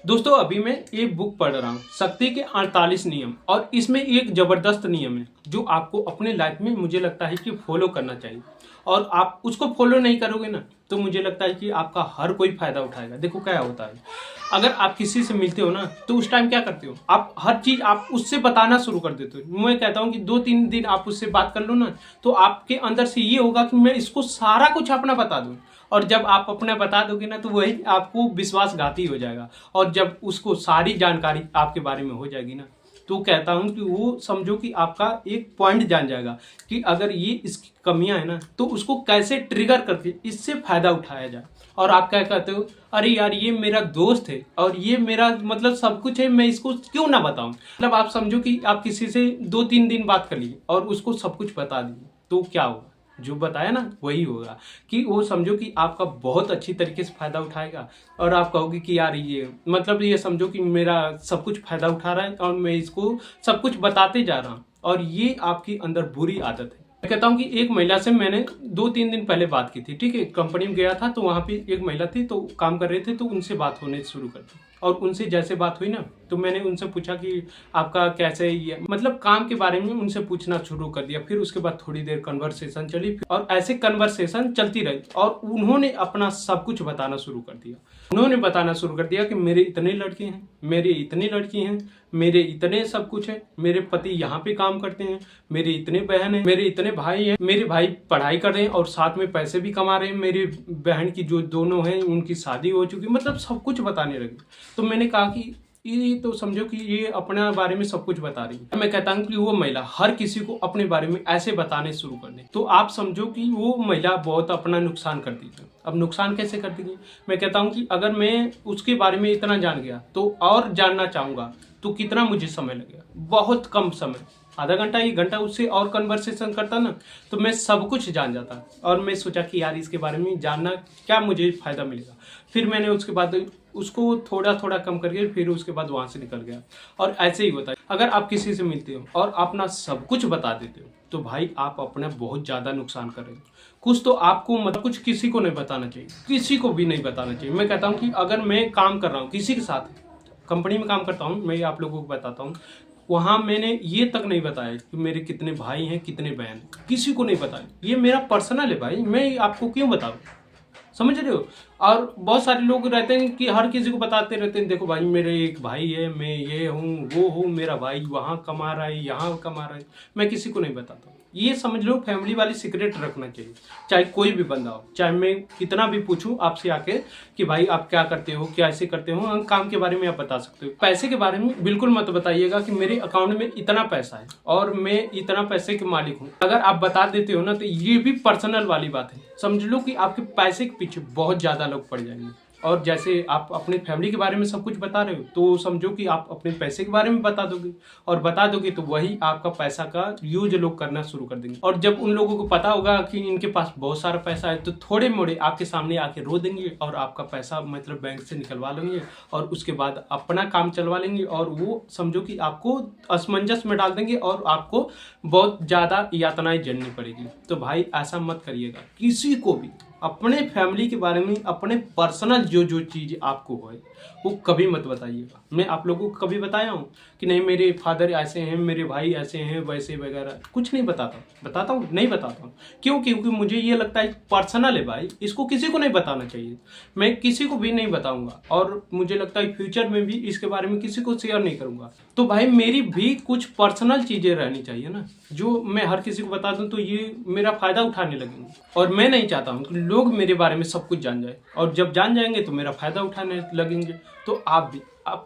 दोस्तों अभी मैं एक बुक पढ़ रहा हूँ शक्ति के 48 नियम। और इसमें एक जबरदस्त नियम है जो आपको अपने लाइफ में मुझे लगता है कि फॉलो करना चाहिए। और आप उसको फॉलो नहीं करोगे ना तो मुझे लगता है कि आपका हर कोई फायदा उठाएगा। देखो क्या होता है, अगर आप किसी से मिलते हो ना तो उस टाइम क्या करते हो, आप हर चीज आप उससे बताना शुरू कर देते हो। मैं कहता हूँ कि 2-3 दिन आप उससे बात कर लो ना तो आपके अंदर से ये होगा कि मैं इसको सारा कुछ अपना बता दूं। और जब आप अपना बता दोगे ना तो वही आपको विश्वासघाती हो जाएगा। और जब उसको सारी जानकारी आपके बारे में हो जाएगी ना तो कहता हूं कि वो समझो कि आपका एक पॉइंट जान जाएगा कि अगर ये इसकी कमियां है ना तो उसको कैसे ट्रिगर करके इससे फायदा उठाया जाए। और आप क्या कहते हो, अरे यार ये मेरा दोस्त है और ये मेरा मतलब सब कुछ है, मैं इसको क्यों ना बताऊं। मतलब आप समझो कि आप किसी से 2-3 दिन बात कर लिए और उसको सब कुछ बता दिए तो क्या होगा, जो बताया ना वही होगा कि वो समझो कि आपका बहुत अच्छी तरीके से फायदा उठाएगा। और आप कहोगे कि यार ये मतलब ये समझो कि मेरा सब कुछ फायदा उठा रहा है और मैं इसको सब कुछ बताते जा रहा हूँ। और ये आपकी अंदर बुरी आदत है। मैं कहता हूँ कि एक महिला से मैंने 2-3 दिन पहले बात की थी, ठीक है, कंपनी में गया था तो वहाँ पे एक महिला थी तो काम कर रहे थे तो उनसे बात होने शुरू कर दी। और उनसे जैसे बात हुई ना तो मैंने उनसे पूछा कि आपका कैसे ये मतलब काम के बारे में उनसे पूछना शुरू कर दिया। फिर उसके बाद थोड़ी देर कन्वर्सेशन चली और ऐसे कन्वर्सेशन चलती रही और उन्होंने अपना सब कुछ बताना शुरू कर दिया। उन्होंने बताना शुरू कर दिया कि मेरे इतने लड़के हैं, मेरे इतनी लड़की हैं, मेरे इतने सब कुछ है, मेरे पति यहाँ पे काम करते हैं, मेरे इतने बहन हैं, मेरे इतने भाई हैं, मेरे भाई पढ़ाई कर रहे हैं और साथ में पैसे भी कमा रहे हैं, मेरी बहन की जो दोनों हैं उनकी शादी हो चुकी, मतलब सब कुछ बताने लगे। तो मैंने कहा कि ये तो समझो कि ये अपने बारे में सब कुछ बता रही है। मैं कहता हूँ कि वो महिला हर किसी को अपने बारे में ऐसे बताने शुरू कर दे तो आप समझो कि वो महिला बहुत अपना नुकसान कर दी है। अब नुकसान कैसे कर देगी, मैं कहता हूँ कि अगर मैं उसके बारे में इतना जान गया तो और जानना चाहूंगा तो कितना मुझे समय लगेगा, बहुत कम समय, आधा घंटा 1 घंटा उससे और कन्वर्सेशन करता ना तो मैं सब कुछ जान जाता। और मैं सोचा कि यार इसके बारे में जानना क्या मुझे फायदा मिलेगा। फिर मैंने उसके बाद उसको थोड़ा थोड़ा कम करके फिर उसके बाद वहां से निकल गया। और ऐसे ही होता है, अगर आप किसी से मिलते हो और अपना सब कुछ बता देते हो तो भाई आप अपना बहुत ज्यादा नुकसान कर रहे हो। कुछ तो आपको मतलब कुछ किसी को नहीं बताना चाहिए, किसी को भी नहीं बताना चाहिए। मैं कहता हूँ कि अगर मैं काम कर रहा हूँ किसी के साथ, कंपनी में काम करता हूँ, मैं आप लोगों को बताता हूँ, वहां मैंने ये तक नहीं बताया कि मेरे कितने भाई हैं कितने बहन हैं, किसी को नहीं बताया। ये मेरा पर्सनल है भाई, मैं आपको क्यों बताऊं, समझ रहे हो। और बहुत सारे लोग रहते हैं कि हर किसी को बताते रहते हैं, देखो भाई मेरे एक भाई है, मैं ये हूँ वो हूँ, मेरा भाई वहां कमा रहा है यहाँ कमा रहा है। मैं किसी को नहीं बताता। ये समझ लो फैमिली वाली सीक्रेट रखना चाहिए, चाहे कोई भी बंदा हो, चाहे मैं कितना भी पूछूं आपसे आके कि भाई आप क्या करते हो, क्या ऐसे करते हो। काम के बारे में आप बता सकते हो, पैसे के बारे में बिल्कुल मत बताइएगा कि मेरे अकाउंट में इतना पैसा है और मैं इतना पैसे के मालिक हूँ। अगर आप बता देते हो ना तो ये भी पर्सनल वाली बात है। समझ लो कि आपके पैसे के पीछे बहुत ज्यादा लोग पड़ जाएंगे। और जैसे आप अपने फैमिली के बारे में सब कुछ बता रहे हो तो समझो कि आप अपने पैसे के बारे में बता दोगे और बता दोगे तो वही आपका पैसा का यूज लोग करना शुरू कर देंगे। और जब उन लोगों को पता होगा कि इनके पास बहुत सारा पैसा है तो थोड़े मोड़े आपके सामने आके रो देंगे और आपका पैसा मतलब बैंक से निकलवा लेंगे और उसके बाद अपना काम चलवा लेंगे। और वो समझो कि आपको असमंजस में डाल देंगे और आपको बहुत ज्यादा यातनाएं झेलनी पड़ेगी। तो भाई ऐसा मत करिएगा किसी को भी। अपने फैमिली के बारे में अपने पर्सनल जो जो चीज आपको है वो कभी मत बताइएगा। मैं आप लोगों को कभी बताया हूँ कि नहीं मेरे फादर ऐसे हैं, मेरे भाई ऐसे हैं वैसे वगैरह, कुछ नहीं बताता हूँ नहीं बताता हूँ। क्यों, क्योंकि मुझे ये लगता है पर्सनल है भाई, इसको किसी को नहीं बताना चाहिए। मैं किसी को भी नहीं बताऊंगा और मुझे लगता है फ्यूचर में भी इसके बारे में किसी को शेयर नहीं करूंगा। तो भाई मेरी भी कुछ पर्सनल चीजें रहनी चाहिए ना, जो मैं हर किसी को बता दूं तो ये मेरा फायदा उठाने लगेंगे। और मैं नहीं चाहता हूं कि लोग मेरे बारे में सब कुछ जान जाए और जब जान जाएंगे तो मेरा फायदा उठाने लगेंगे। तो आप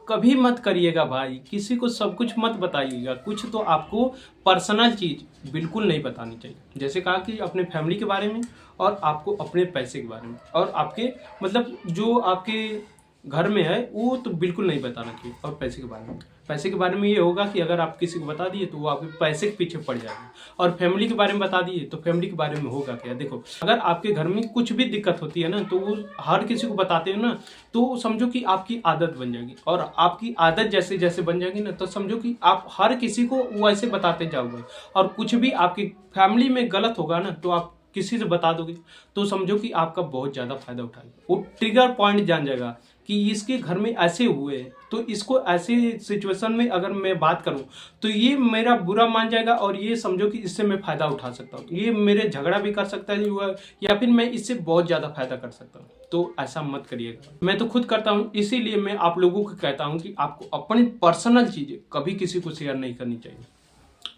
कभी मत करिएगा भाई, किसी को सब कुछ मत बताइएगा। कुछ तो आपको पर्सनल चीज बिल्कुल नहीं बतानी चाहिए, जैसे कहा कि अपने फैमिली के बारे में और आपको अपने पैसे के बारे में और आपके मतलब जो आपके घर में है वो तो बिल्कुल नहीं बताना चाहिए। और पैसे के बारे में ये होगा कि अगर आप किसी को बता दिए तो वो आपके पैसे के पीछे पड़ जाएगा। और फैमिली के बारे में बता दिए तो फैमिली के बारे में होगा क्या, देखो अगर आपके घर में कुछ भी दिक्कत होती है ना तो वो हर किसी को बताते हो ना तो समझो कि आपकी आदत बन जाएगी। और आपकी आदत जैसे जैसे बन जाएगी ना तो समझो कि आप हर किसी को वैसे बताते जाओगे। और कुछ भी आपकी फैमिली में गलत होगा ना तो आप किसी से बता दोगे तो समझो कि आपका बहुत ज्यादा फायदा उठाएगा। वो ट्रिगर पॉइंट जान जाएगा कि इसके घर में ऐसे हुए हैं, तो इसको ऐसी सिचुएशन में अगर मैं बात करूं तो ये मेरा बुरा मान जाएगा और ये समझो कि इससे मैं फ़ायदा उठा सकता हूं, ये मेरे झगड़ा भी कर सकता है या फिर मैं इससे बहुत ज़्यादा फ़ायदा कर सकता हूं। तो ऐसा मत करिएगा। मैं तो खुद करता हूं, इसीलिए मैं आप लोगों को कहता हूं कि आपको अपनी पर्सनल चीज़ें कभी किसी को शेयर नहीं करनी चाहिए।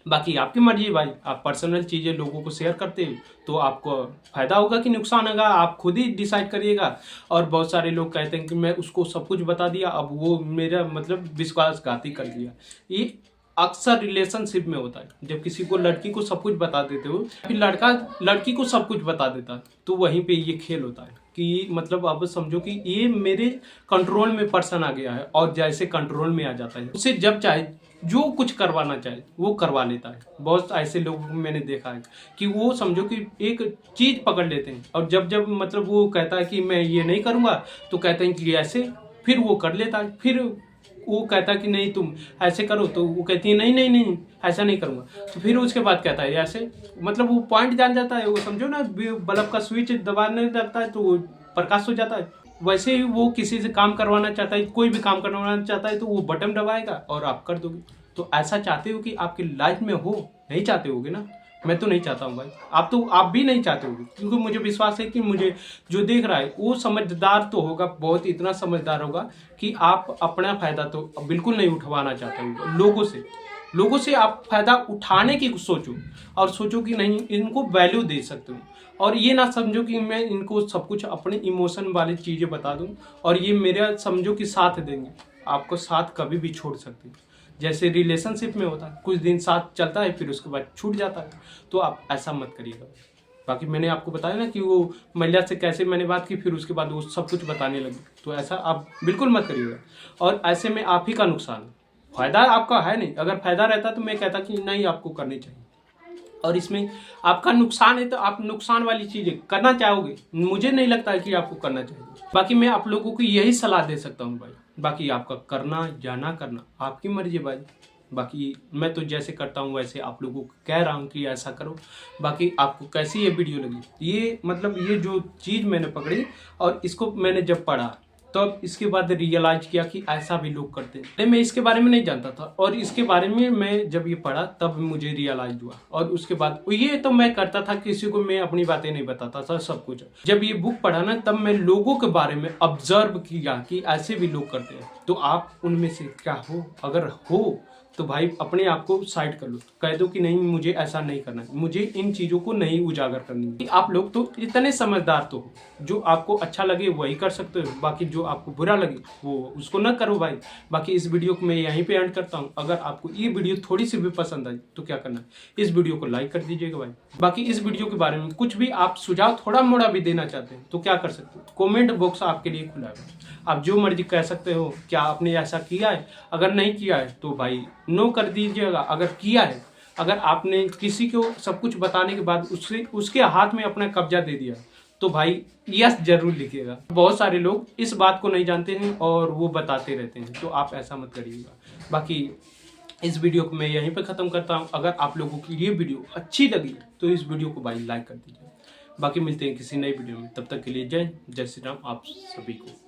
बाकी आपकी मर्जी है भाई, आप पर्सनल चीज़ें लोगों को शेयर करते हो तो आपको फ़ायदा होगा कि नुकसान होगा, आप खुद ही डिसाइड करिएगा। और बहुत सारे लोग कहते हैं कि मैं उसको सब कुछ बता दिया, अब वो मेरा मतलब विश्वासघाती कर दिया। ये अक्सर रिलेशनशिप में होता है। जब किसी को लड़की को सब कुछ बता देते हो, फिर लड़का लड़की को सब कुछ बता देता है, तो वहीं पे ये खेल होता है कि मतलब अब समझो कि ये मेरे कंट्रोल में पर्सन आ गया है और जैसे कंट्रोल में आ जाता है, उसे जब चाहे जो कुछ करवाना चाहे वो करवा लेता है। बहुत ऐसे लोग मैंने देखा है कि वो समझो कि एक चीज़ पकड़ लेते हैं और जब जब मतलब वो कहता है कि मैं ये नहीं करूँगा तो कहते हैं कि ऐसे, फिर वो कर लेता है। फिर वो कहता है कि नहीं तुम ऐसे करो, तो वो कहती है नहीं नहीं नहीं ऐसा नहीं करूँगा, तो फिर उसके बाद कहता है ऐसे। मतलब वो पॉइंट जान जाता है, वो समझो ना बल्ब का स्विच दबाने लगता है तो वो प्रकाश हो जाता है। वैसे ही वो किसी से काम करवाना चाहता है, कोई भी काम करवाना चाहता है तो वो बटन दबाएगा और आप कर दोगे। तो ऐसा चाहते हो कि आपकी लाइफ में हो? नहीं चाहते होगे ना। मैं तो नहीं चाहता हूँ भाई, आप भी नहीं चाहते होगे, क्योंकि मुझे विश्वास है कि मुझे जो देख रहा है वो समझदार तो होगा, बहुत इतना समझदार होगा कि आप अपना फायदा तो बिल्कुल नहीं उठवाना चाहते हो लोगों से आप फायदा उठाने की सोचो और सोचो कि नहीं इनको वैल्यू दे सकते हो। और ये ना समझो कि मैं इनको सब कुछ अपने इमोशन वाली चीज़ें बता दूं और ये मेरा समझो कि साथ देंगे। आपको साथ कभी भी छोड़ सकते हैं, जैसे रिलेशनशिप में होता है, कुछ दिन साथ चलता है फिर उसके बाद छूट जाता है। तो आप ऐसा मत करिएगा। बाकी मैंने आपको बताया ना कि वो महिला से कैसे मैंने बात की, फिर उसके बाद वो सब कुछ बताने लगी, तो ऐसा आप बिल्कुल मत करिएगा। और ऐसे में आप ही का नुकसान है, फायदा आपका है नहीं। अगर फायदा रहता तो मैं कहता कि नहीं आपको करनी चाहिए, और इसमें आपका नुकसान है तो आप नुकसान वाली चीजें करना चाहोगे, मुझे नहीं लगता है कि आपको करना चाहिए। बाकी मैं आप लोगों को यही सलाह दे सकता हूँ भाई, बाकी आपका करना या ना करना आपकी मर्जी भाई। बाकी मैं तो जैसे करता हूँ वैसे आप लोगों को कह रहा हूँ कि ऐसा करो। बाकी आपको कैसी ये वीडियो लगी, ये मतलब ये जो चीज़ मैंने पकड़ी और इसको मैंने जब पढ़ा तब इसके बाद रियलाइज किया कि ऐसा भी लोग करते हैं। मैं इसके बारे में नहीं जानता था और इसके बारे में मैं जब ये पढ़ा तब मुझे रियलाइज हुआ। और उसके बाद ये तो मैं करता था, किसी को मैं अपनी बातें नहीं बताता था सब कुछ। जब ये बुक पढ़ा ना तब मैं लोगों के बारे में ऑब्जर्व किया कि ऐसे भी लोग करते हैं। तो आप उनमें से क्या हो? अगर हो तो भाई अपने आप को साइड कर लो, कह दो कि नहीं मुझे ऐसा नहीं करना है, मुझे इन चीज़ों को नहीं उजागर करनी है। आप लोग तो इतने समझदार तो हो, जो आपको अच्छा लगे वही कर सकते हो, बाकी जो आपको बुरा लगे वो उसको ना करो भाई। बाकी इस वीडियो को मैं यहीं पे एंड करता हूँ। अगर आपको ये वीडियो थोड़ी सी भी पसंद आई तो क्या करना है, इस वीडियो को लाइक कर दीजिएगा भाई। बाकी इस वीडियो के बारे में कुछ भी आप सुझाव थोड़ा मोड़ा भी देना चाहते हैं तो क्या कर सकते हो, कॉमेंट बॉक्स आपके लिए खुला है, आप जो मर्जी कह सकते हो। क्या आपने ऐसा किया है? अगर नहीं किया है तो भाई नो कर दीजिएगा। अगर किया है, अगर आपने किसी को सब कुछ बताने के बाद उसके हाथ में अपना कब्जा दे दिया तो भाई यस जरूर लिखिएगा। बहुत सारे लोग इस बात को नहीं जानते हैं और वो बताते रहते हैं, तो आप ऐसा मत करिएगा। बाकी इस वीडियो को मैं यहीं पर ख़त्म करता हूँ। अगर आप लोगों की ये वीडियो अच्छी लगी तो इस वीडियो को भाई लाइक कर दीजिए। बाकी मिलते हैं किसी नई वीडियो में, तब तक के लिए जय श्री राम आप सभी को।